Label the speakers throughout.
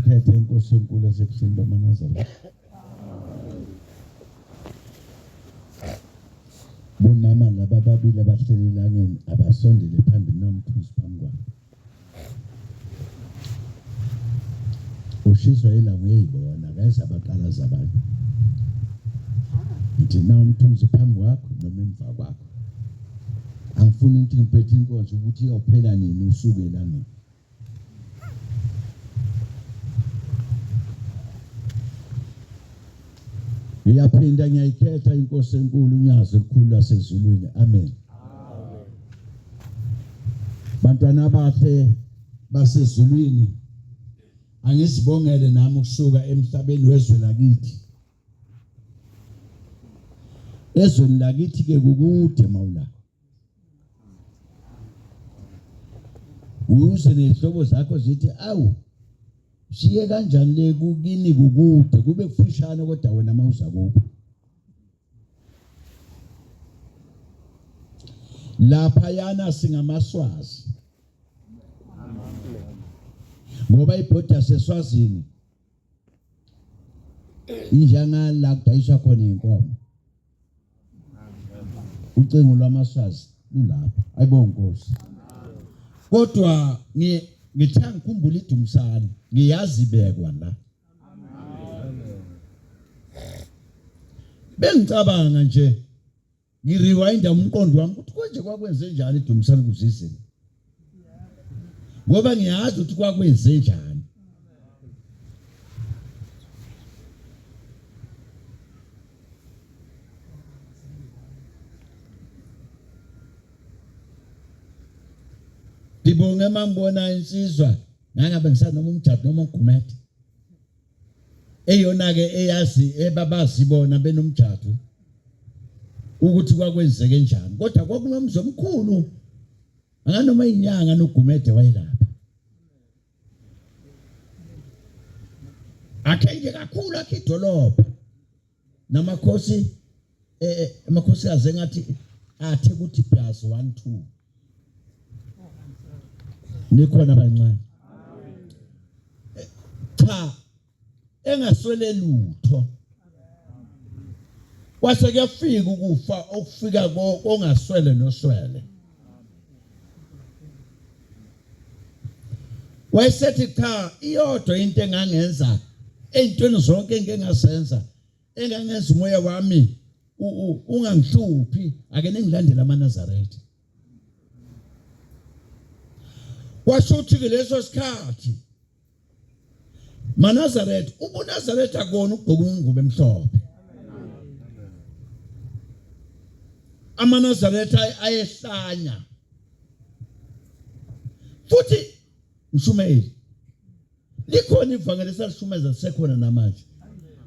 Speaker 1: ngiyayikhetha inkosi enkulu yasekuseni bamaNazaretha. Bomama laba babili abahleli elangeni abasondele phambili nomthusi phambi kwabo. Ushiswa ilanga uyibona akayeza abaqala zabantu. Ngithi na umthunzi phambi kwakho noma emva kwakho. Angifuni ukuthi ngiphethe inkonzo ukuthi iyophela nini usuku elangeni. Ngiyaphinda ngiyayikhetha inkosi enkulu unyazo elikhulu lasezulwini. Amen. Bantwana abahle basezulwini, angisibongele nami ukusuka emhlabeni wezwe lakithi. Ezweni lakithi ke kukude mawula. Uze nezihlobo zakho zithi awu siye kanjani le kukini kukude kube kufishane kodwa wena mawuza kubo. Lapha yana singamaswazi. Ngoba ibhoda yaseSwazini injanga la kudayiswa khona inkomo. Ucingo lwamaswazi lulapha. Ayibonge Nkosi. Kodwa ngithe ngikhumbula iDumsane, ngiyazi bekwa la. Bengicabanga nje ngiriwayinda umqondo wami ukuthi konje kwakwenze njani iDumsane kuzizini. Ngoba ngiyazi ukuthi kwakwenze njani. Dibonge mangibona insizwa ngangabe ngisanoma umjado noma ugumede. Eyona ke eyazi ebabazi bona benomjado ukuthi kwakwenzeke njani. Kodwa kwakunomzo omkhulu. Anganoma inyanga nogumede wayilapha. Akenge kakhulu akidolopha. Namakhosi amakhosi aze ngathi athi ukuthi plus 1 2. Nikhona abancane. Cha engaswele lutho. Kwase kuyafika ukufa okufika kongaswele noswele. Wayesethi cha iyodwa into engangenza ezintweni zonke engengasenza engangenza umoya wami ungangihluphi ake ningilandela amaNazaretha. Washuthi ke leso sikhathi maNazaretha ubuNazaretha kona ugqoka ingubo emhlophe. AmaNazaretha ayehlanya. Futhi Mshumeli likhona ivangeli esalishumeza lisekhona namanje.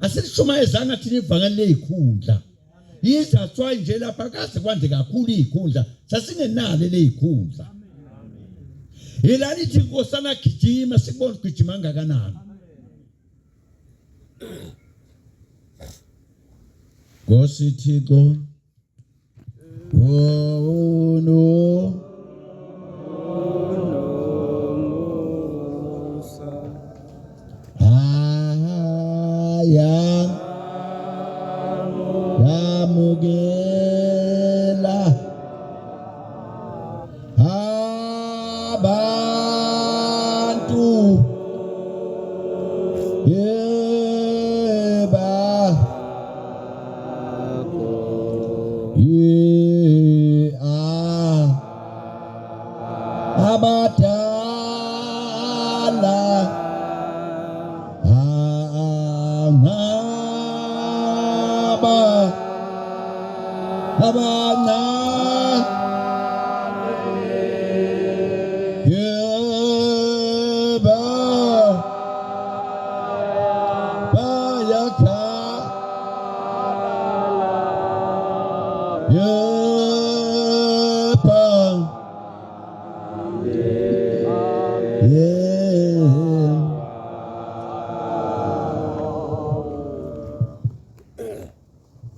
Speaker 1: Asilishumayezanga thina ivangeli lezikhundla. Yizathwa nje lapha kaze kwande kakhulu izikhundla sasingenalo lezikhundla. Ilalithi inkosana gijima sibone gijima ngakanani. Nkosi Thixo no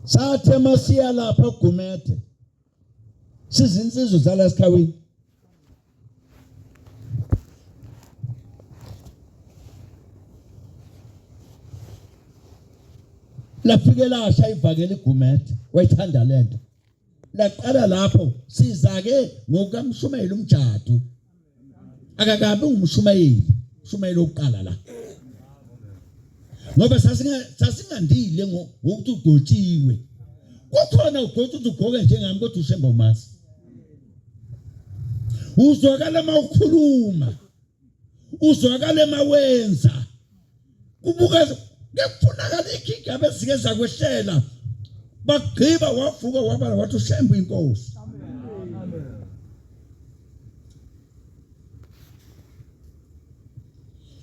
Speaker 1: Sathe masiya lapha ugumede sizinsizwe zala sikhawini lafike lasha ivakele igumede wayithanda lento laqala lapho sizake ngokuMshumayeli umjadu akakabi umshumayeli oqala la ngoba sasingandile ngokuthi ugotshiwe kukhona ugotshi ugoke njengami kodwa ushemba umasi uzwakala mawukhuluma uzwakala mawenza kubuka kufunakala ikhigaba ezike zakwehlela bagqiba wavuka wabala wathi ushemba inkosi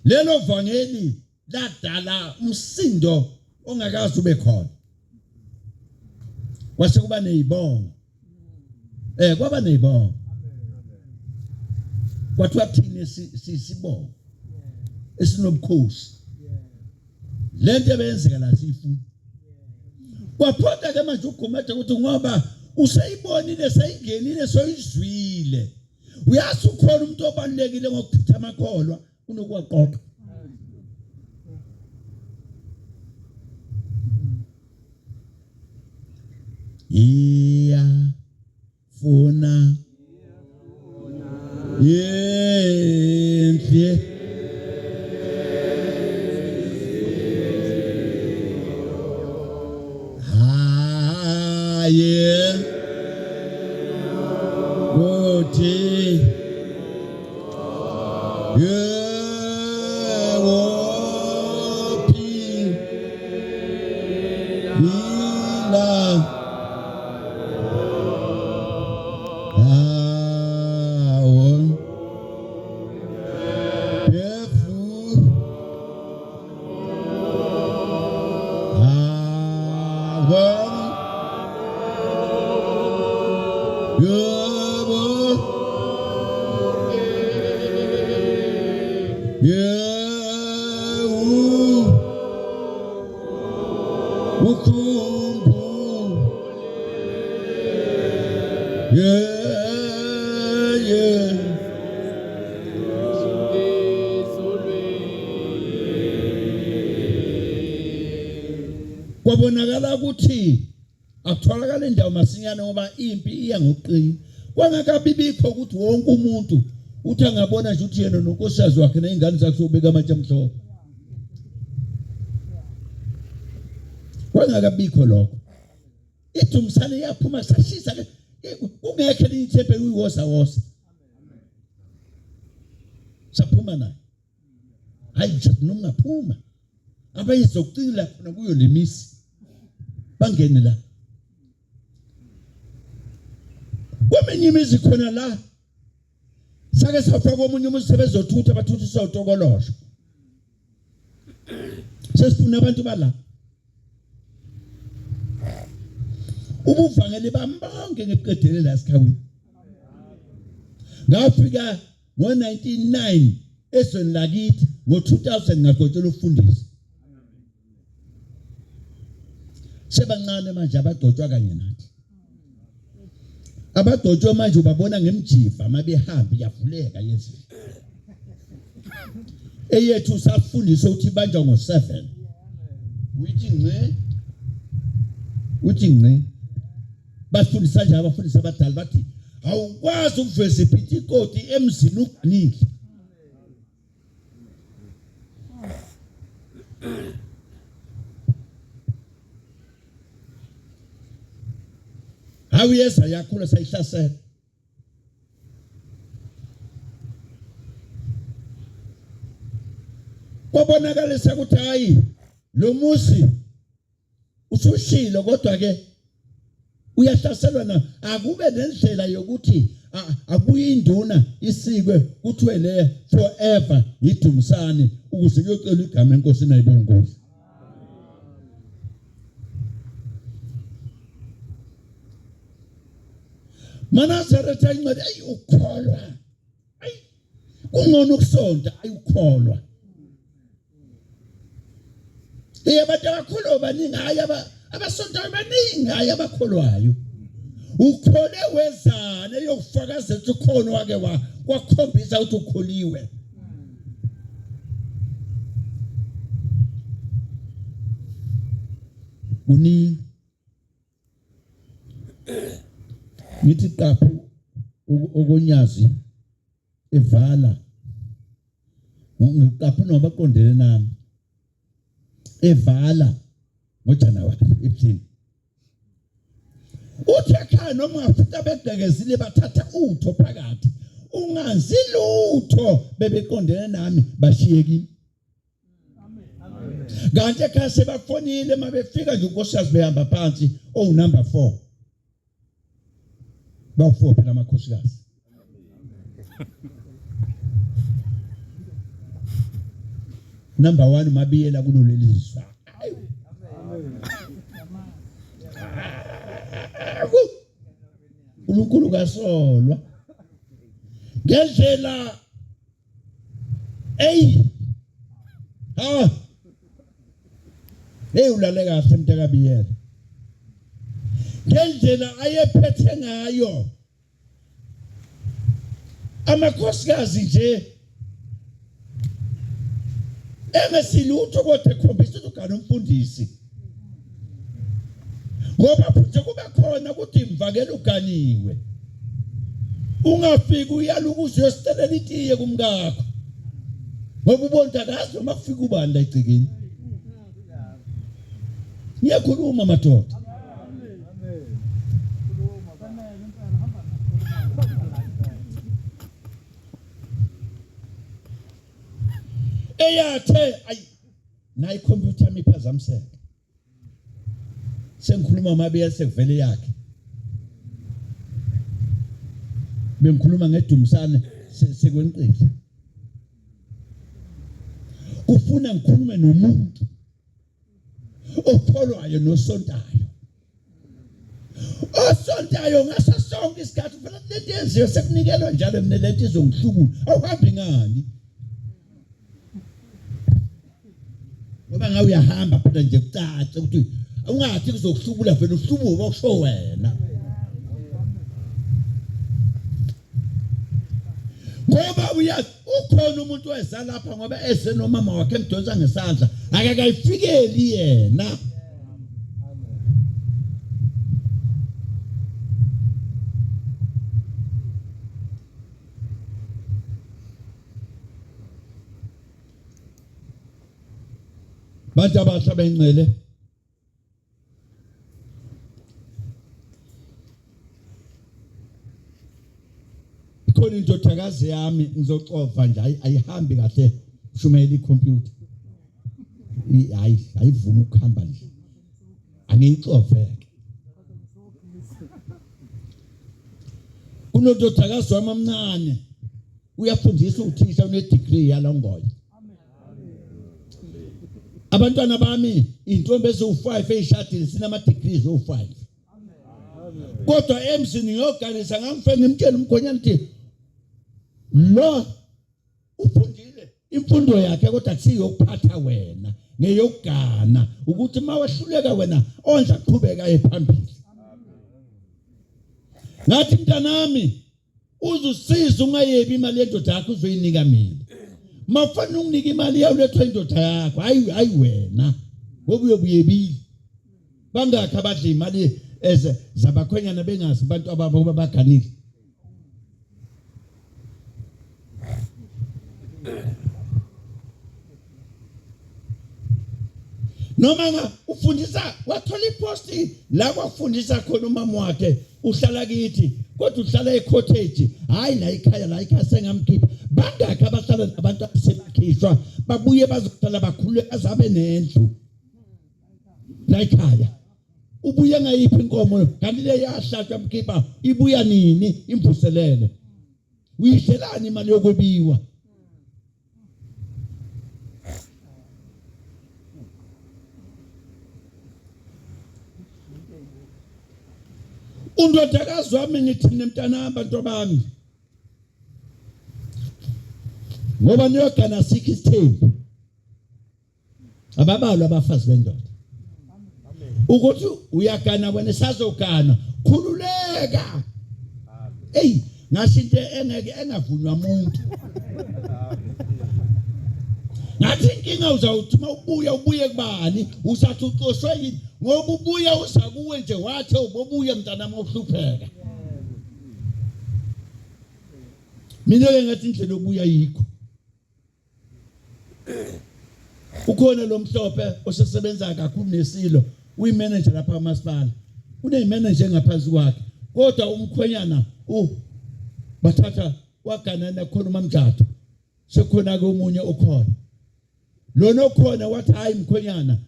Speaker 1: lelo vangeli ladala umsindo ongakazi ube khona kwase kuba nezibongo kwaba nezibongo kwathiwa thina sisibongo esinobukhosi lento ebenzeka la sifu kwaphoda ke manje ugumede ukuthi ngoba usayibonile sayingenile soyizwile uyazi ukhona umuntu obalekile ngokuchitha amakholwa kunokuwaqoqa funa kwabonakala ukuthi akutholakala indawo masinyane ngoba impi iya ngoqini kwangakabibikho ukuthi wonke umuntu uthi angabona nje ukuthi yena nonkosikazi wakhe nezingane zakhe sobeka amatshe amhlophe kwangakabikho lokho iDumsane yaphuma sashisa ungekho lithempe uyiwosa saphuma naye hayi nje nokungaphuma abayizokucila khona kuyo lemisi bangene la kweminye imizi khona la sake safaka omunye umuzi sebezothutha bathuthisa uTokolosho sesifuna abantu bala ubuvangeli bambonke ngeqedele la sikhawini ngafika ngo1999 esweni lakithi ngo2000 ngaqotshelwa ufundisi sebancane manje abagcotshwa kanye nathi abagcotshwa manje ubabona ngemjiva mabehamba yavuleka yezi eyethu safundisa ukuthi banja ngo7 uthi ngce bafundisa nje abafundisa abadala bathi awukwazi ukuveza iPentecost emzini uganile awuyeza yakhula sayihlasela kwabonakalisa ukuthi hayi lo musi usushilo kodwa ke uyahlaselwa na akube nendlela yokuthi akuyi induna isikwe kuthiwe le forever iDumsane ukuze kuyocela igama enkosi nayibongozi Manazaretha incwadi ayukholwa kungcono ukusonta ayukholwa abantu abakholwa baningi hayi abasontayo baningi hayi abakholwayo ukhole wezana eyokufakaza ukuthi ukhona wake wakhombisa ukuthi ukholiwe kuningi ngithi qaphu okonyazi evala ngiqaphu noma baqondene nami evala ngoJanuwari ebuhlini uthi ekhaya noma ungafika begqekezile bathatha utho phakathi ungazi lutho bebeqondene nami bashiyekile kanti ekhaya sebafonile mabefika nje unkosikazi behamba phansi number 4 bawu4 phela amakhosikazi number 1 mabiyela kuloleli zizwa uNkulunkulu kasolwa ngendlela ulale kahle mntakabiyela ngendlela ayephethe ngayo amakhosikazi nje engesilutho kodwa ekhombisa ukugana umfundisi ngoba futhi kuba khona ukuthi imvakela uganiwe ungafiki uyaluka uziyositelela itiye kumkakho ngoba ubontakazi noma kufika ubani la egcekeni ngiyakhuluma madoda eyathe nayi computer yami iphazamiseka sengikhuluma mabe sekuvele yakhe bengikhuluma ngedumisane sekwenqile ufuna ngikhulume nomuntu opholwayo nosontayo osontayo ngaso sonke isikhathi phela lento yenziwe sekunikelwa njalo mina lento izongihlukula awuhambi ngani ngoba ngawe uyahamba phela nje kucace ukuthi ungathi kuzokuhlubula vele uhlubuka okusho wena ngoba uyazi ukhona umuntu weza lapha ngoba ese nomama wakhe emdonsa ngesandla akakayifikeli yena bantu abasha bencele khona indodakazi yami ngizoxova nje ayihambi kahle shumela ikhompyutha ayivumi ukuhamba nje angiyixoveke kunododakazi wami omncane uyafundisa uthisha une degree yalongoya abantwana bami intombi ezo5 eyishadile sinama degrees o5 kodwa emzini ngiyoganisa ngamfene ngimtshela umkhonyana ukuthi lo ufundile imfundo yakhe kodwa akusiyo ukuphatha wena ngeyokugana ukuthi mawehluleka wena ondla qhubeka ephambili ngathi mntanami uzusiza ungayebi imali yendoda yakho uzoyinika mina mafana unginika imali yawulethwa indoda yakho hayi wena ngoba uyobuyebile bangakho abadla imali zabakhwenyana bengazi abantu ababo baganile noma ufundisa wathola iposti la kwafundisa khona umama wakhe uhlala kithi kodwa uhlala ecottage hayi la ekhaya sengamkhipha bangakho abahlala nabantu abasekhishwa babuye bazohlala bakhulule azabe nendlu la ekhaya ubuye ngayiphi inkomo kanti le yahlatshwa mkhipha ibuya nini imvuselele uyishelani imali yokwebiwa undodakazi wami ngithi nemntana abantu bami ngoba niyogana sikho isithembu ababalwa abafazi bendoda ukuthi uyagana wena sazogana khululeka ngasho into engeke engavunywa umuntu ngathi inkinga uzawuthuma ubuye kubani usathi uxoshwe yini ngoba ubuya usakuwe nje wathi ubobuya mntanami ohlupheka. Mina ke ngathi indlela obuya yikho. Ukhona lo mhlophe osesebenza kakhulu nesilo, uyimanager lapha kaMasipala. Unemanager ngaphansi kwakhe. Kodwa umkhwenyana bathatha waganana khona uMamjato. Sekhona ke umunye okhona. Lona okhona wathi hayi mkhwenyana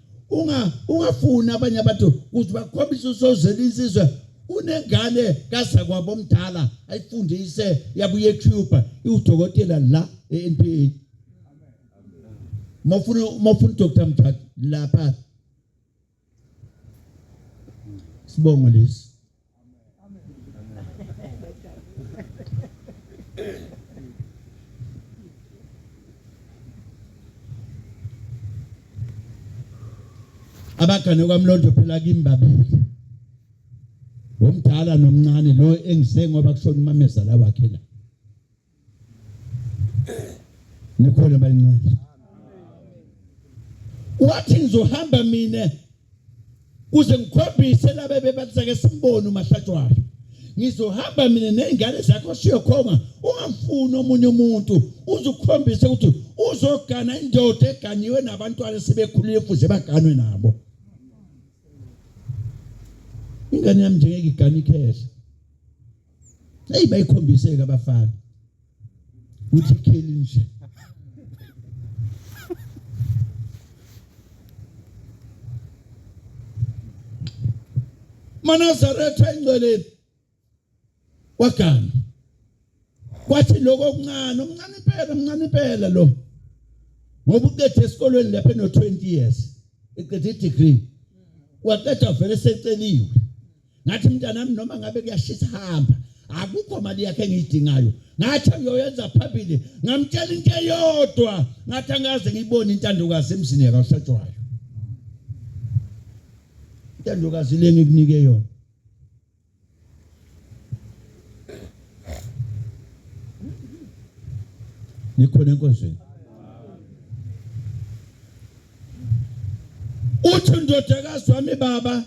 Speaker 1: ungafuni abanye abantu ukuthi bakhombise usozela insizwe. Unengane kaza kwabo omdala ayifundise yabuye eCuba iudokotela la eNPA. Mofuna Dr. Mthatha lapha. Sibongo lesi. Abagane kwamlondo phela kimbabili. Omdala nomncane lo engise ngoba kushona umamezala wakhe la. Nikhona bancane. Wathi ngizohamba mina kuze ngikhombise labe bebathake simbone uMahlatshwayo. Ngizohamba mina nezingane zakho siyokhonga ungafuni omunye umuntu uzukukhombisa ukuthi uzogana indoda eganiwe nabantwana sebekhulile futhi baganwe nabo. Ingane yami njengeke igana ikhehla. Hey bayikhombiseke abafana. Uthi kheli nje. Manazaretha engcweleni wagana. Kwathi lokho okuncane impela lo. Ngoba uqede esikolweni lapha no 20 years. Eqede degree. Waqeda vele seceliwe. Ngathi mntanami noma ngabe kuyashisa hamba. Akukho mali yakhe engiyidingayo. Ngathi uyoyenza phambili. Ngamtshela into eyodwa. Ngathi angaze ngibone intandokazi emzini kaMhlatshwayo. Intandokazi le ngikunike yona. Nikhona enkonzweni. Uthi ndodakazi wami baba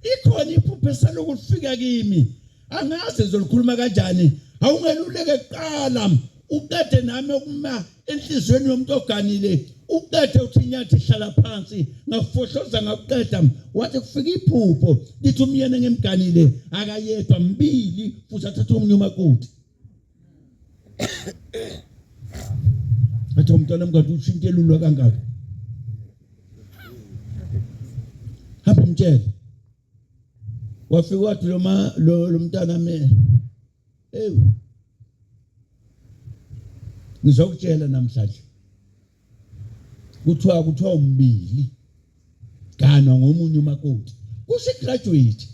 Speaker 1: ikhona iphupho esalokufika kimi. Angazi zolikhuluma kanjani. Awungeluleke kuqala uqede nami ukuma enhlizweni yomuntu oganile. Uqede uthi nyathi hlala phansi ngafohloza ngakuqeda wathi kufika iphupho lithi umyene ngemganile akayedwa mbili futhi athatha umunye umakoti. Athi umntwana mngathi ushintelulwa kangaka. Hamba mtshela. Wafika wathi lo mntana me. Ngizokutshela namhlanje. Kuthiwa umbili. Ganwa ngomunye umakoti. Kusho graduate.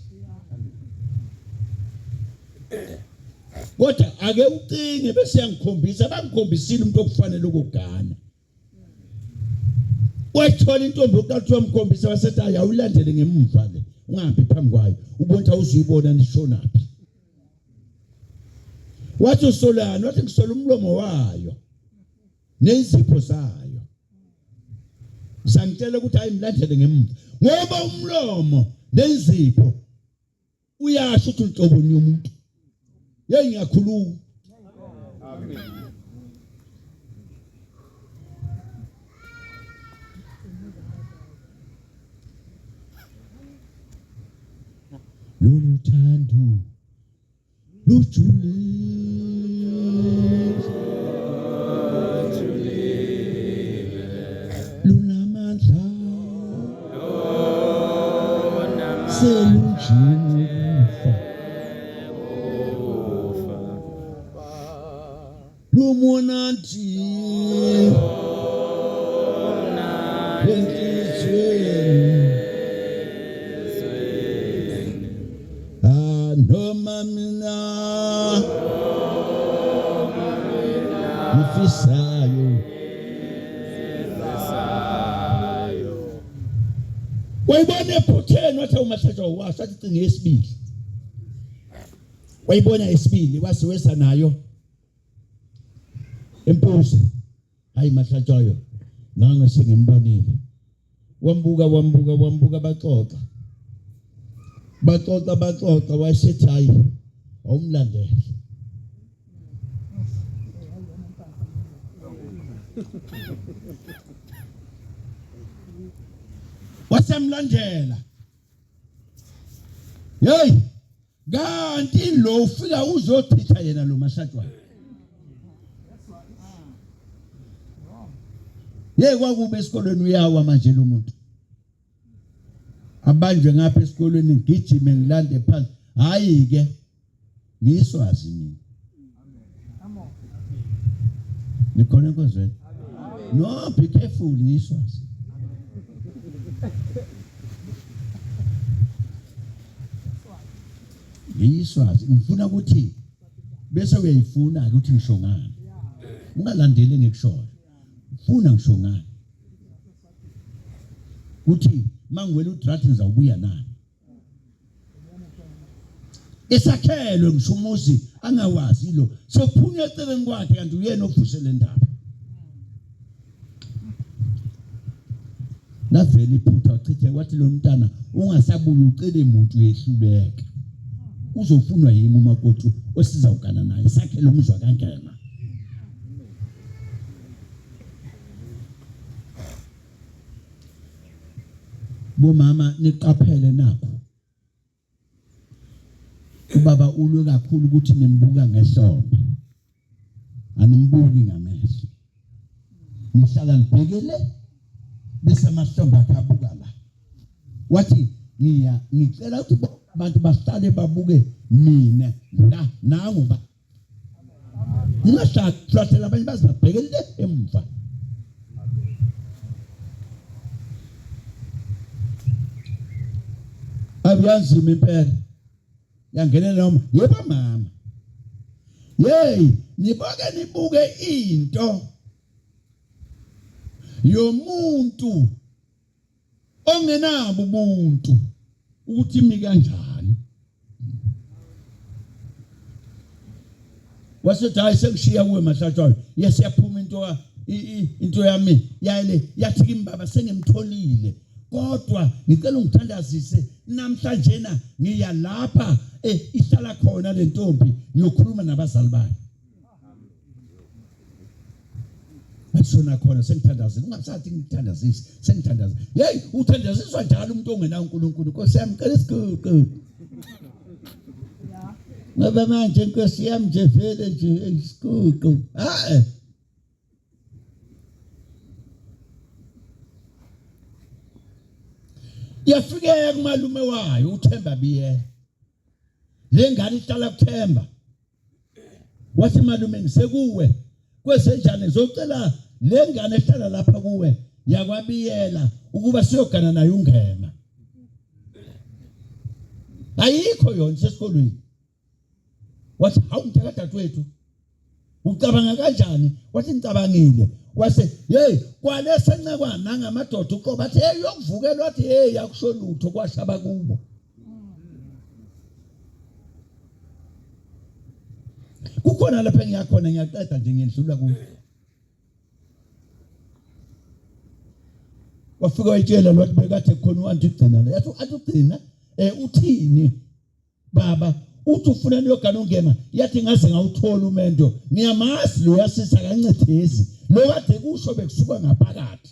Speaker 1: Kodwa ake ucinge bese yangikhombisa bangikhombisile umuntu okufanele ukugana. Wayithola intombi okuthiwa umkhombisa wasethi ayawulandele ngemuva le. Ungahambi phambi kwayo. Ubona uzuyibona nishonaphi. Wathi usolana wathi ngisola umlomo wayo. Nezipho zayo. Sangitshela ukuthi ayimlandele ngemuva. Ngoba umlomo nezipho uyasho ukuthi unhlobonye umuntu. Yey ngiyakhuluma. Amen. Luthandu lujule lunamandla selujifa lumonanti noma mina ufisayo wayibona ephotheni wathi uMahlatshwayo washo athi cinge esibili. Wayibona esibili wasiwesa nayo empuze. Hayi Mahlatshwayo nange sengimbonile. Wambuka baxoxa. baxoxa wayesethi hayi awumlandele wasemlandela hey kanti lo ufika uzochitha yena lo mashatshwana kwakube esikolweni uyawa manje lo muntu abanjwe ngapha esikolweni ngigijime ngilande phansi hayi ke ngiswazi mina nikhona enkozweni no be careful ngiswazi ngiswazi ngifuna ukuthi bese uyayifuna ukuthi ngisho ngani ungalandeli ngikushoyo ufuna ngisho ngani uthi mangiwela udrati ngizawubuya nani esakhelwe ngisho umuzi angawazi lo sophunya eceleni kwakhe kanti uyena ofusele indaba lavela iphutha uchithe wathi lo mntana ungasabuyi ucele umuntu uyehluleke uzofunwa yimi umakoti osizawukana naye sakhele umzwa kankena bomama niqaphele nakho ubaba ulwe kakhulu ukuthi nimbuka ngehlombe animbuki ngamehlo nihlala nibhekele bese amahlombe akabuka la wathi ngicela ukuthi abantu basihlale babuke mina la nangu ba ningahlathela abanye bazibhekele emva abiyanzima impela yangenela noma yebo mama nibuke into yomuntu ongenabo ubuntu ukuthi imi kanjani wasethi hayi sekushiya kuwe mashatshwayo yesiyaphuma into yami yale yathi kimbaba sengimtholile kodwa ngicela ungithandazise namhlanje na ngiya lapha ihlala khona le ntombi ngiyokhuluma nabazali bayo Masona khona sengithandazile ungasathi ngithandazise sengithandazile uthandaziswa njalo umuntu ongenayo uNkulunkulu Nkosi yami cela isiqoqo ngoba manje Nkosi yami nje vele nje isiqoqo yafike kumalume wayo uThemba biye lengane ihlala kuThemba wathi malume ngisekuwe kwesenjani zocela lengane ehlala lapha kuwe yakwabiyela ukuba siyogana nayo ungema ayikho yona sesikolweni wathi hawu mntakadade wethu ucabanga kanjani wathi ngicabangile wase kwalese ncekwana nangamadoda uqoba athi yokuvukelwa athi yakusho lutho kwashaba kubo kukhona lapha engiyakhona ngiyaqeda nje ngiyedlula kuyo wafika wayitshela lo bekade khona uanti ugcina yathi athi ugcina uthini baba uthi ufuna niyogana ungema yathi ngaze ngawuthola umendo ngiyamazi lo yasisa kancedezi lo kade kusho bekusuka ngaphakathi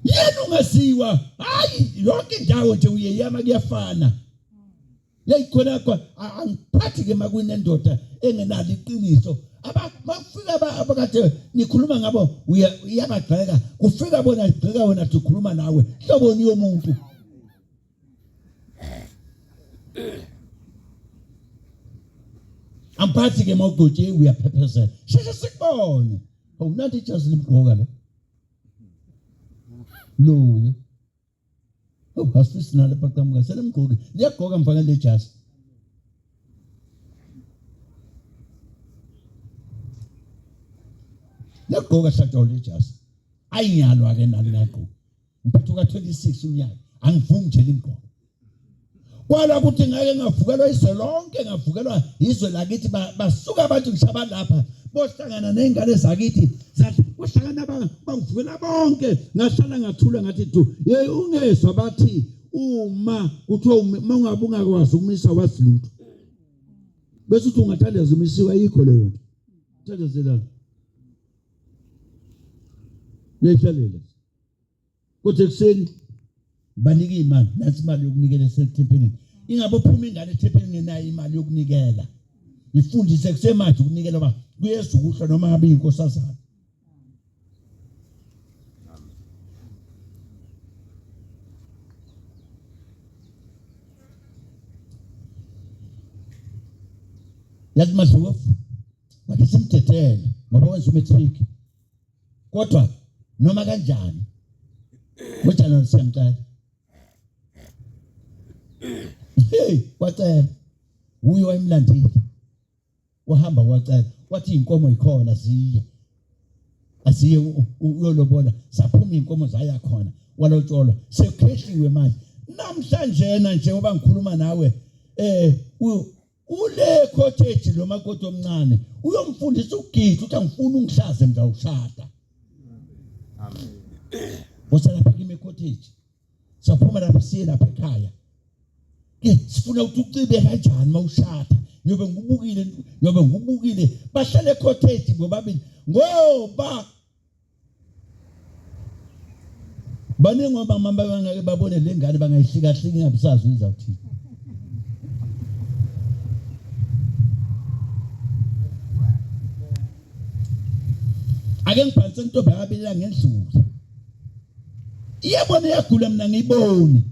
Speaker 1: yena ungasiwa hayi yonke indawo nje uyeyama kuyafana yayikhona kwa angiphathi ke makwini endoda engenalo iqiniso abafika abakade nikhuluma ngabo uyabagxeka kufika bona igxeka wena sikhuluma nawe hlobo niyo umuntu amphathi ke mawugoje uyaphephezelwa sheshe sikubone awunathi ijazi limgqoka lo Pastor lapha kamuka selemgqoke liyagqoka mfana le jazi liyagqoka hlatshwa le jazi ayinyalwa ke nalo ngaqo mphethu ka 26 unyaka angivumi nje lingqoka kwala ukuthi ngake ngavukelwa izwe lonke ngavukelwa izwe lakithi basuka abantu ngishaba lapha bohlangana nezingane zakithi zathi uhlangana bangivukela bonke ngahlala ngathula ngathi ungezwa bathi uma kuthiwa mangabe ungakwazi ukumisa wasilutho bese uthi ungathandaza umisiwe ayikho leyo nto thandazelana nehlalela kodwa ekseni banika imali nasi imali yokunikela esethempelini ingabe uphuma ingane ethempelini ngenayo imali yokunikela ifundise kusemanje ukunikela ba kuyesu kuhla noma ngabe inkosazana yazi madlovu ake simthethele ngoba wenza umatric kodwa noma kanjani ngoJanuary siyamcela wacela uyo wayemlandile wahamba wacela wathi inkomo ikhona ziye asiye uyolobola saphuma inkomo zaya khona walotsholwa sekhehliwe manje namhlanje nje ngoba ngikhuluma nawe ule cottage lo makoti omncane uyomfundisa ukugida uthi angifuni ungihlaze ngizawushada amen bosalapha kimi cottage saphuma lapha siye lapha ekhaya ke sifuna ukuthi ucibe kanjani mawushada nyobe ngubukile bahlale cottage bobabili ngoba bane ngoba mama bangake babone lengane bangayihlika hlika ingabisazi izawuthini ake ngiphanse intombi yakabila ngendlula iyabona yagula mina ngiyiboni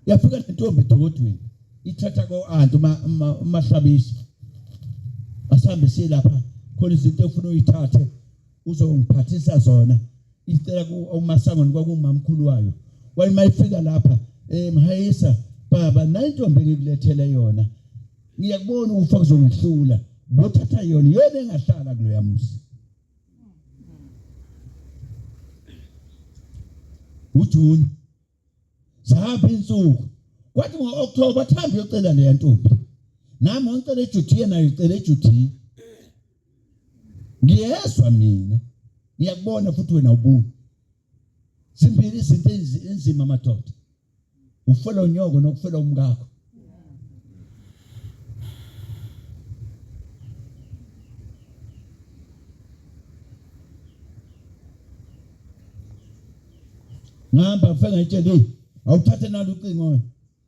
Speaker 1: yafika intombi edokodweni ithatha ko antu mahlabisi asambe silapha khona izinto efuna uyithathe uzongiphathisa zona icela uMasango kwakumamkhulu wayo wayimayifika lapha mhayisa baba nayo intombi ngikulethele yona ngiyakubona ufa kuzongihlula bothatha yona engahlala kulo yamusi uJuni zahamba insuku kwathi ngoOctober thambi yocela le ntombi nami ngicela eJudiya nayo icela eJudiya ngiyezwa mina ngiyakubona futhi wena ubuye zimbili izinto enzima madoda ufela unyoko nokufela umkakho ngihamba ngifika ngitshele awuthathe nalo ucingo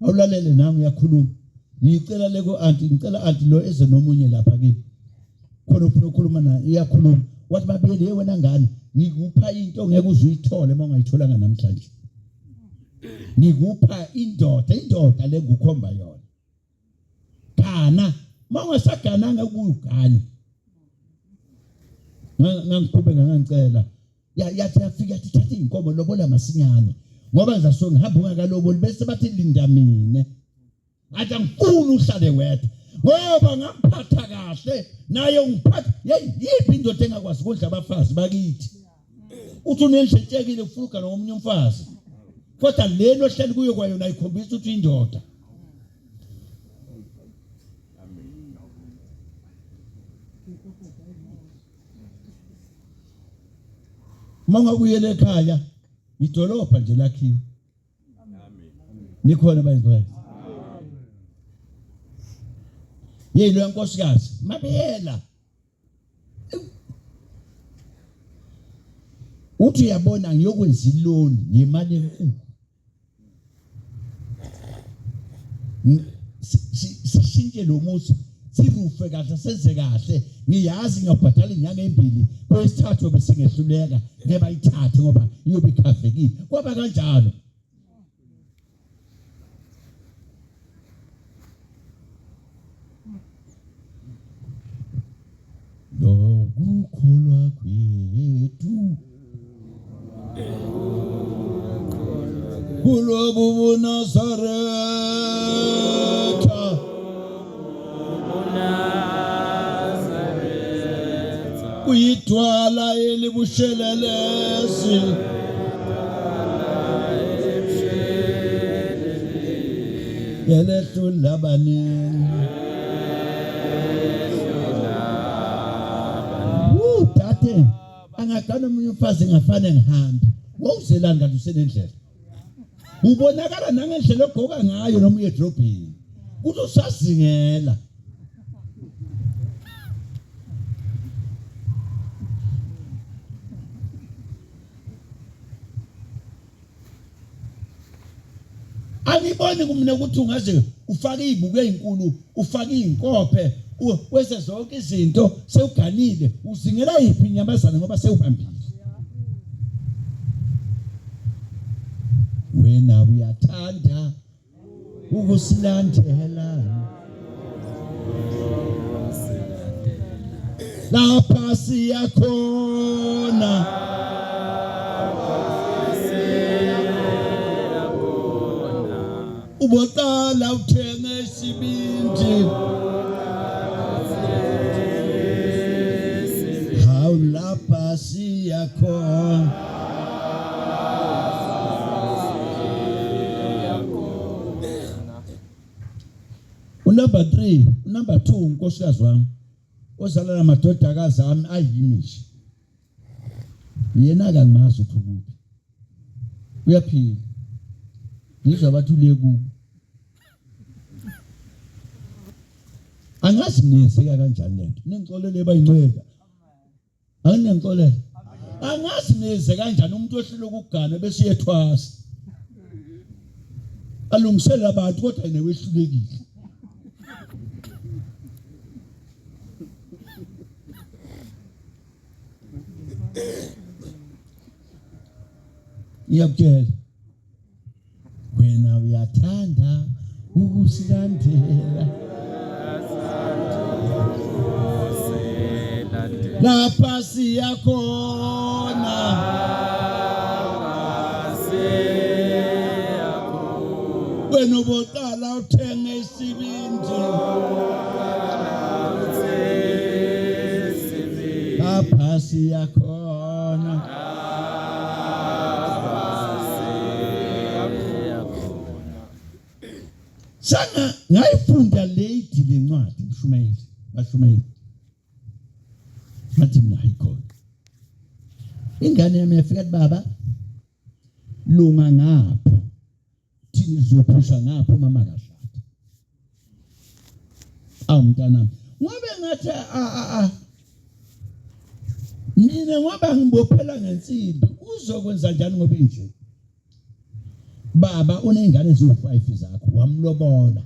Speaker 1: awulalele nami uyakhuluma ngicela leko anti ngicela anti lo eze nomunye lapha kimi khona ufuna ukukhuluma naye uyakhuluma wathi babili wena ngani ngikupha into ongeke uzuyithole mangayitholanga namhlanje ngikupha indoda lengukhomba yona kana mangasagananga kuyugani ngangiqhubeka ngangicela yathi yafika yathi thatha inkomo lobola masinyane ngoba ngizasho ngihamba ungakaloboli bese bathi linda mina athi angifuni uhlale wedwa ngoba ngamphatha kahle naye ungiphatha yiphi indoda engakwazi ukudla abafazi bakithi uthi unenhletshekile ufuluka nomunye umfazi kodwa lelo hleli kuyo kwayona ayikhombisa ukuthi indoda mangakuyele ekhaya idolopha nje lakhiwe amen nikhona bayizwe yilo yankosikazi mabiyela uthi uyabona ngiyokwenza iloni yemali enkulu sishintshe lo muzi sirufe kahle senze kahle ngiyazi ngiyabhadala inyanga embili kwesithathu besingehluleka ngeba ithathe ngoba iyobe ikhavekile kwaba kanjalo lokukholwa kwethu kulobu Nazaretha kuyithwala elibushelelezi yelehlula baningi tate angagana umunye umfazi ngafane ngihambe wawuzelani kanti usenendlela ubonakala nangendlela ogqoka ngayo noma uye edrobheni kuthi usazingela angiboni kumina ukuthi ungaze ufake izibuko ezinkulu ufake izinkophe wese zonke izinto sewuganile uzingela yiphi inyamazana ngoba sewuhambile wena uyathanda ukusilandela lapha siyakhona ubotala uthenge isibindi hawu lapha siyakhona Number 3, number 2 nkosikazi wami ozalana amadodakazi ami ayimishi yena akangimazi ukuthi uyaphila ngizwa bathule ku angazi niyeseka kanjani lento ningixolele bayincwela anginengixolele angazi niyeze kanjani umuntu ohlule ukugana bese yethwasa alungisela abantu kodwa yena wehlulekile Yabukela wena uyathanda ukusilandela lapha siyakhona wena ubotala uthenge isibindi lapha siyakhona Sana ngayifunda lady lencwadi Mshumayeli ngathi mina hayikhona ingane yami yafika baba lunga ngapho thini zophusha ngapho mama kahlata mntana ngobe ngathi mina ngoba ngibophela ngensimbi uzokwenza njani ngoba inje baba unengane ezo5 zakho wamlobola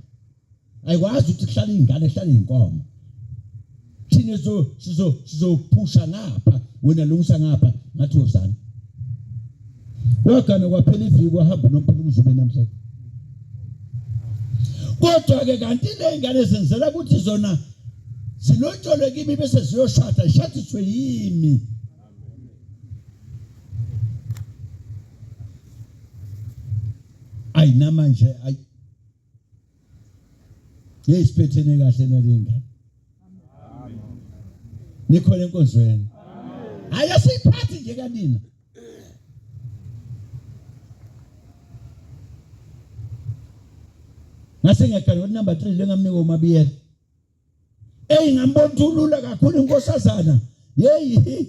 Speaker 1: ayikwazi ukuthi kuhlala ingane ehlala inkomo thina sizophusha ngapha wena lungisa ngapha ngathi uzana wakana kwaphela iviki wahamba nomphela uzube namhlanje kodwa ke kanti le ingane zenzela ukuthi zona silotshole kimi bese ziyoshada ishathiswe yimi namanje yesiphethene kahle nalengane nikhona enkonzweni ayasiphathi nje kanina ngase ngiyaqala number 3 lengamnika uMabiyela ngambona ulula kakhulu inkosazana yeyi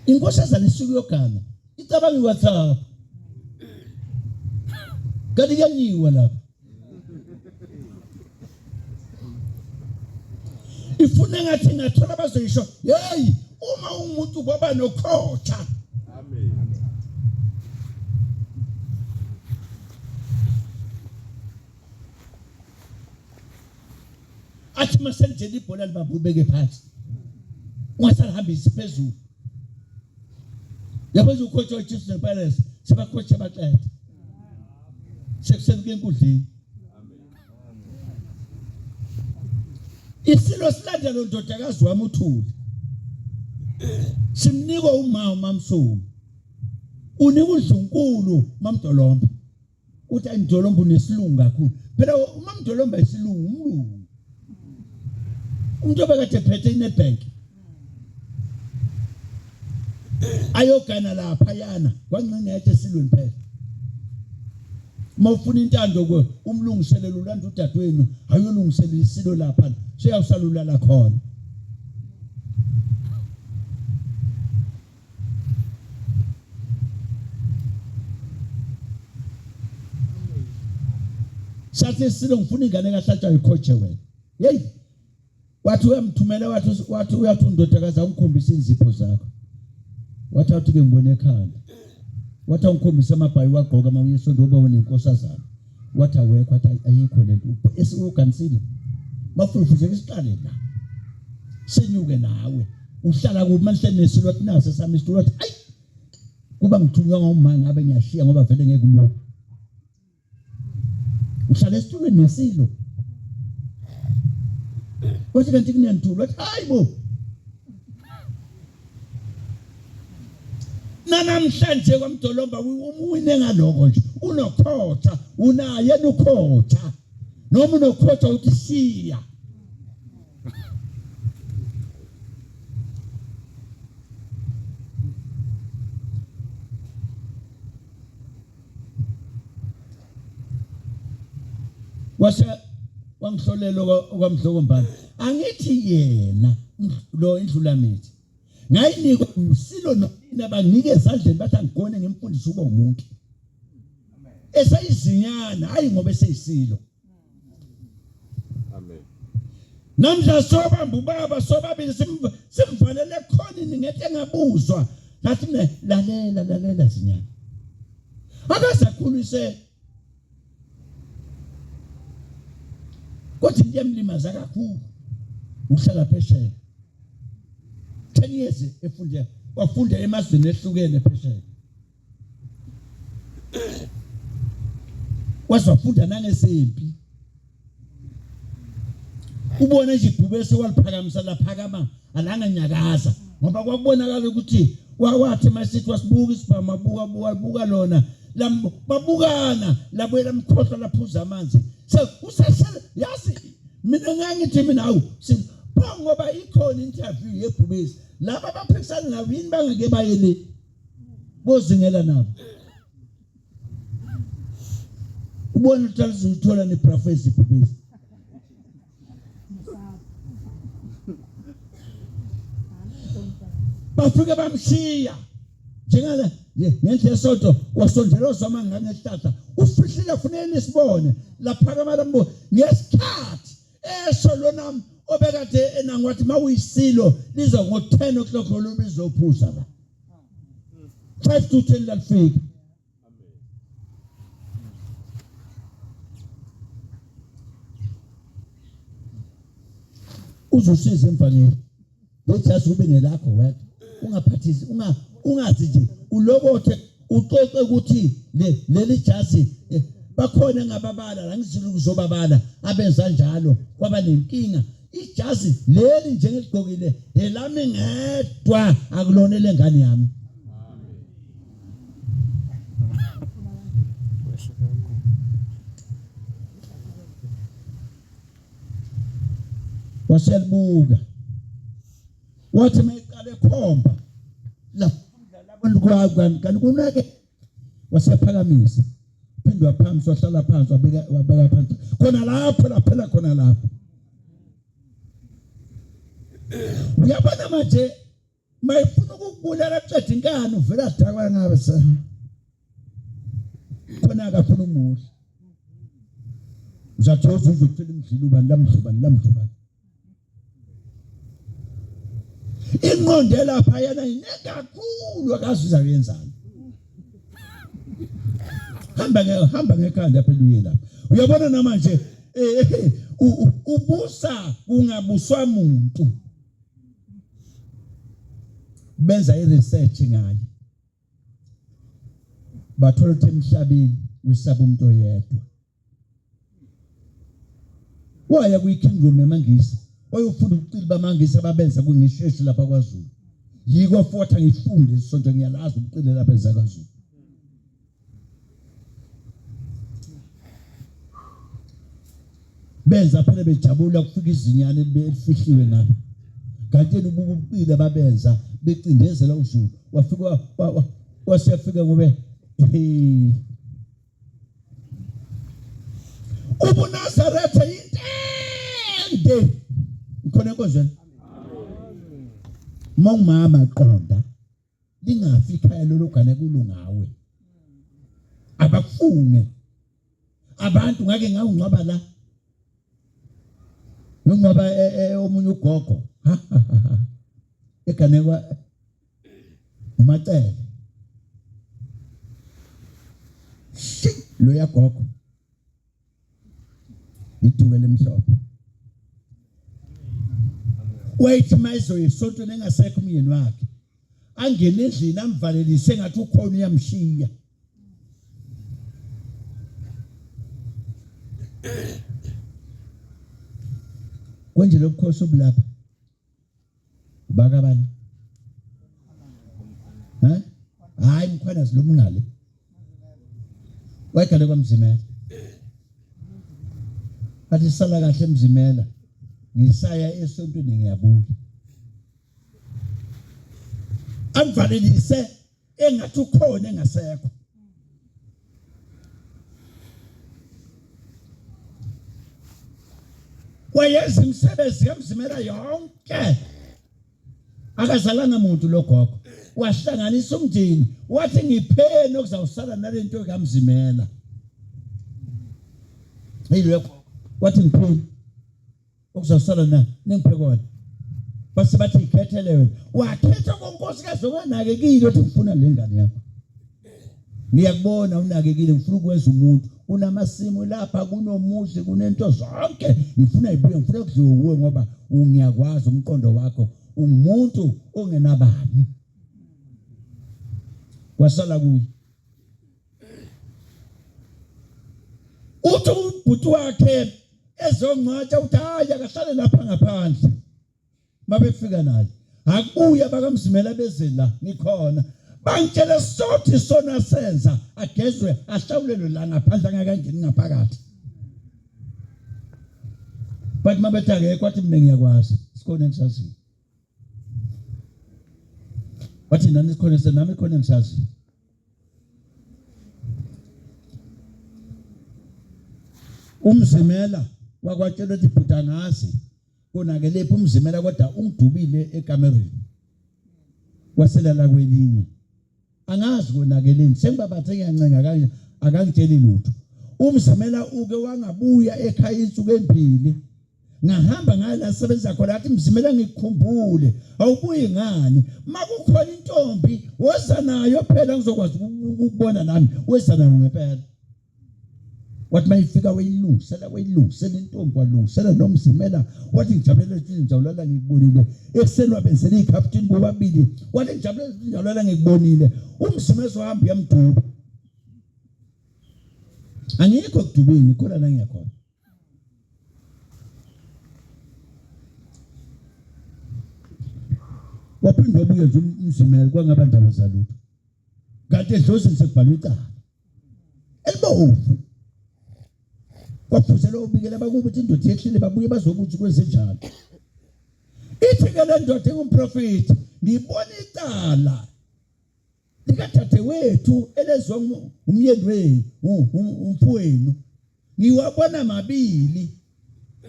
Speaker 1: inkosazana isuku yogama icabanga WhatsApp kanti yanyiwa lapha ifuna ngathi ngathola bazoyisho hey uma umuntu baba nokhotha amen athi masenjeni ibhola libabubeke phansi ungasalihambisi phezulu yabo ukhotsha uChiefs nePirates sebakhotsha baqeda sekusenuke enkundleni isilo silanda lo ndodakazi wami uThuli simnika uMamSomi unika uDlunkulu uMamDolomba uthi ayindolomba unesilungu kakhulu phela uMamDolomba isilungu umlungu umuntu obekade phethe iNetbank ayogana lapha yana kwangcingeke esilweni phela mawufuna intando umlungiselelo ulanda udadewenu ayolungiselela isilo lapha seyawusalula la khona sathi silo ngifuna ingane kahlatshwa ikhoche wena hey wathi uyamthumela wathi uyathi undodakazi angikhombisa inzipho zakho wathi awuthi ke ngibone ekhanda wathi angikhombisa amabhayi wagqoka mawuyesonto oba unenkosazana wathi awekho wathi ayikho lento esiukansile mafuna futhi isiqale la senyuke nawe uhlala kumanhle nesilo wathi nase sami isitulo wathi ayi kuba ngithunywa ngomama ngabe ngiyashiya ngoba vele ngeke kulo uhlala esitulweni nesilo wathi kanti kunentulo wathi hayibo namhlanje kwamdolomba umwine ngaloko nje unokhotha unaye unokhotha noma unokhotha uthi siya wangihlolela okwamhlokombani angithi yena lo indlula mithi ngayinikwa umsilo nonina banginike ezandleni bathi angigone ngimfundisa ukuba umuntu esayizinyana hayi ngoba eseyisilo amen namhla sobamba ubaba sobabili simvalele khona ngethi engabuzwa ngathi mina lalela zinyana akazakhulise kodwa into emlimaza kakhulu uhlala phesheya 10 years wafunda emazweni ehlukene phesheya wazafunda nangesempi ubona nje ibhubesi waliphakamisa laphakama alanga nyakaza ngoba kwakubonakala ukuthi wathi masithi wasibuka isibhama buka lona babukana labuye lamkhohla laphuza amanzi so usashala yazi mina ngangithi mina awu ngoba ikhona interview yebhubesi laba abaphikisana nabo yini bangeke bayele bozingela nabo ubona ukuthi uthola neprofessor ibhubesi bafike bamshiya njengala ngendlela sonto wasondela uzama ngangehlahla ufihlile funeni sibone laphakama lambo ngesikhathi lona obekade enangwathi mawuyisilo lizo ngo10 o'clock lobizophuza la 5 to 10 lafika uzosiza emfanele lejasi kube ngelakho wena ungaphathisi ungathi nje ulokothe uxoxe ukuthi leli jasi bakhona ngababala la ngizulu kuzobabala abenza njalo kwaba nenkinga ijazi leli njengeligqokile elami ngedwa akulona lengane yami waselibuka wathi mayiqale khomba la labantu kanti kunake wasephakamisa phindwa phansi wahlala phansi wabeka phansi khona lapho laphela khona lapho uyabona manje mayifuna ukukubulela qeda inkani uvela dakwa ngabe sa khona akafuna umuhle uzathoza uzokuphela imdlilo ubani lamhlubani inqonde lapha yana inengakhulu akazuza kuyenzani hamba ngekhanda phela uye lapha uyabona namanje ubusa ungabuswa umuntu benza iresearch ngayo bathola ukuthi emhlabeni wisaba umuntu oyedwa waya kuyikingdom yamangisi wayofunda ubucili bamangisi ababenza kungisheshi lapha kwaZulu yiko fotha ngifunde isonto ngiyalazi ubucili lapha benza kwaZulu benza phela bejabula kufika izinyane belifihliwe ngapha kanti ubuka ubucili ababenza becindezela uZulu wafika wasefika ngobe ubuNazaretha intende ikhona enkonzweni mawumama qonda lingafi ikhaya lolugane kulungawe abakufunge abantu ngake ngawungcwaba la ngingcwaba omunye ugogo eganekwa uMacele lo yagogo ituke lemhlophe wait mayizo isonto nengasekho umyeni wakhe angene endlini amvalelise ngathi ukhona uyamshiya konje lokukhosa obulapha bakabani hayi mkhwanazi lo mngale wayekale kwaMzimela athi sala kahle eMzimela ngisaya esontweni ngiyabuka amvalelise engathi ukhona engasekho wayenza imisebenzi yaMzimela yonke akazalanga umuntu logogo wahlanganisa umndeni wathi ngipheni okuzawusala nalento kaMzimela yilokho wathi ngipheni okuzawusala na ningiphekona base bathi ikhethele wena wakhetha konkosikazi onganakekile othi ngifuna lengane yakho ngiyakubona unakekile ngifuna ukwenza umuntu unamasimu lapha kunomuzi kunento zonke ngifuna ibuye ngifuna kudliwe uwe ngoba ngiyakwazi umqondo wakho umuntu ongenabani wasala kuye uthi ubhuti wakhe ezongcwatsha uthi hayi akahlale lapha ngaphandle mabefika naye akubuya bakaMzimela beze la ngikhona bangitshela sothi sona senza agezwe ahlawulelwe la ngaphandle angakangeni ngaphakathi bathi mabethake kwathi mina ngiyakwazi sikhona engisaziyo wathi nani sikhona senami khona engisaziyo uMzimela wakwatshela ukuthi bhuta ngazi konakelephi uMzimela kodwa ungidubile ekamereni waselala kwelinye angazi konakeleni sengibabathe ngiyancenga kanje akangitsheli lutho uMzimela uke wangabuya ekhaya insuku empili ngahamba ngala sebenza khona athi Mzimela ngikukhumbule awubuyi ngani makukhona intombi woza nayo phela ngizokwazi ukubona nami weza nayo ngempela wathi mayifika weyilungisela intombi walungisela noMzimela wathi ngijabulele ngikubonile ekseni wabenzela ikapteni bobabili wathi ngijabulele ngikubonile uMzimela sohamba yamduba angikho kudubeni khona la ngiyakhona waphinde wabuye nje uMzimela kwangaba ndaba zalutho kanti edlozini sekubhalwe icala elibovu kwaphuzela ubikela bakuba ukuthi indoda yehlile babuye bazobuthi kwenze njalo ithi ke le ndoda engumprofeti ngibona icala likathathe wethu elezwa umyeni wenu umfowenu ngiwabona mabili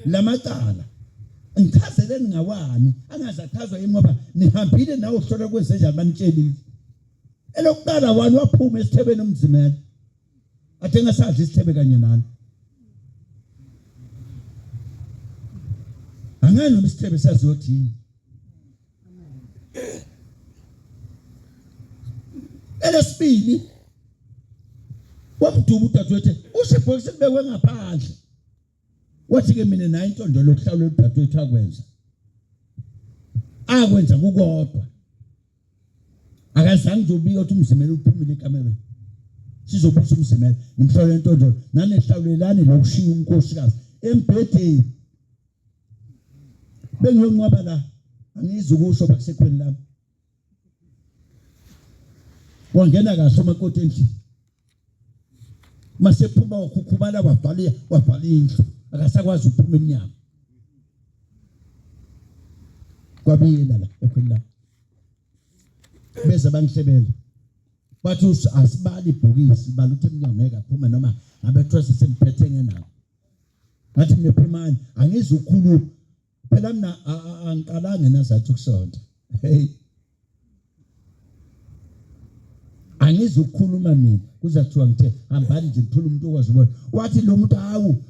Speaker 1: lamacala ngichazele ngawani angazachazwa yini ngoba nihambile nawe uhlola kwenze njalo banitshelile elokuqala wani waphuma esithebeni uMzimela athe ngasadla isithebe kanye nani angani noma isithebe saziyothini elesibili wamduba udadewethu usebhokisi libekwe ngaphandle wathi ke mina nayo intondo lokuhlawula udadewethu akwenza kukodwa akazange ngizobika ukuthi uMzimela uphumile ekamereni sizobuza uMzimela ngimhlawule intondo nanehlawulelane lokushiya unkosikazi embhedeni bengiyonqaba la angizukusho bakusekhweni lami wangena kahle umakoti endlini masephuma ukukhukhumala wabhala indlu akasakwazi ukuphuma eminyango kwabiyela la ekhweni la bese bangihlebela bathi asibali ibhokisi baluthe eminyango ngeke aphume noma ngabe trust semphethe ngenabo ngathi mina phumani angizukhuluma phela mina angiqalange nazathi ukusonta hey Angizukukhuluma mina kuzathiwa ngithe hambani nje ngithola umuntu okwazi ubona wathi lo muntu hawu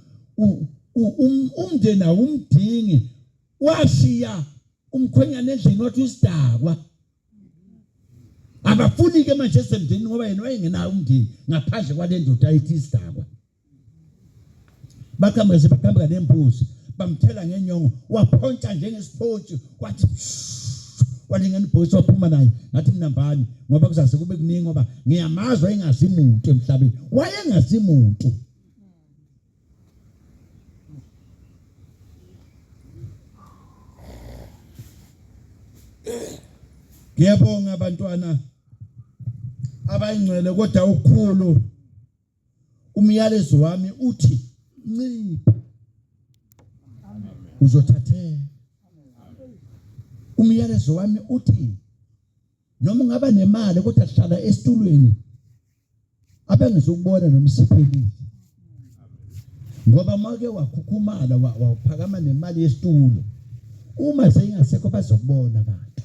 Speaker 1: umndeni awumdingi washiya umkhwenyana endlini wathi usidakwa abafuni ke manje esemndeni ngoba yena wayengenayo umndeni ngaphandle kwale ndoda ayithi isidakwa bakhamba nembuzi bamthela ngenyongo waphontsha njengesiphotshi kwathi walingana ibhosi waphuma naye ngathi mnambani ngoba kuzase kube kuningi ngoba ngiyamazwa engazimuntu emhlabeni wayengazimuntu ngiyabonga abantwana abayingcwele kodwa ukhulu umyalezo wami uthi ncipha uzothatheka umyalezo wami uthi noma ungaba nemali kodwa hlala esitulweni abengizokubona nomsiphelile ngoba make wakhukhumala waphakama nemali yesitulo uma seyingasekho bazokubona abantu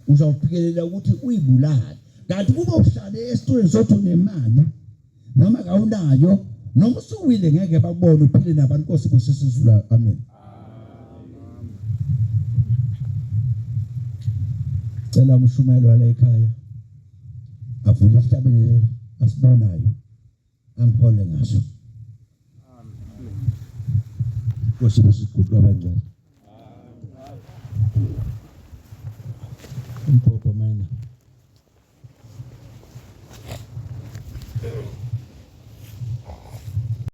Speaker 1: uzawufikelela ukuthi uyibulala kanti kuba uhlale esitulweni sothi unemali noma kawunayo noma usuwile ngeke bakubone uphile nabantu Nkosi kusisizula amen cela umshumelo wala ekhaya avule isihlabelelo asibonayo angihole ngaso Nkosi kusiguqula abangcwele Mpopo mina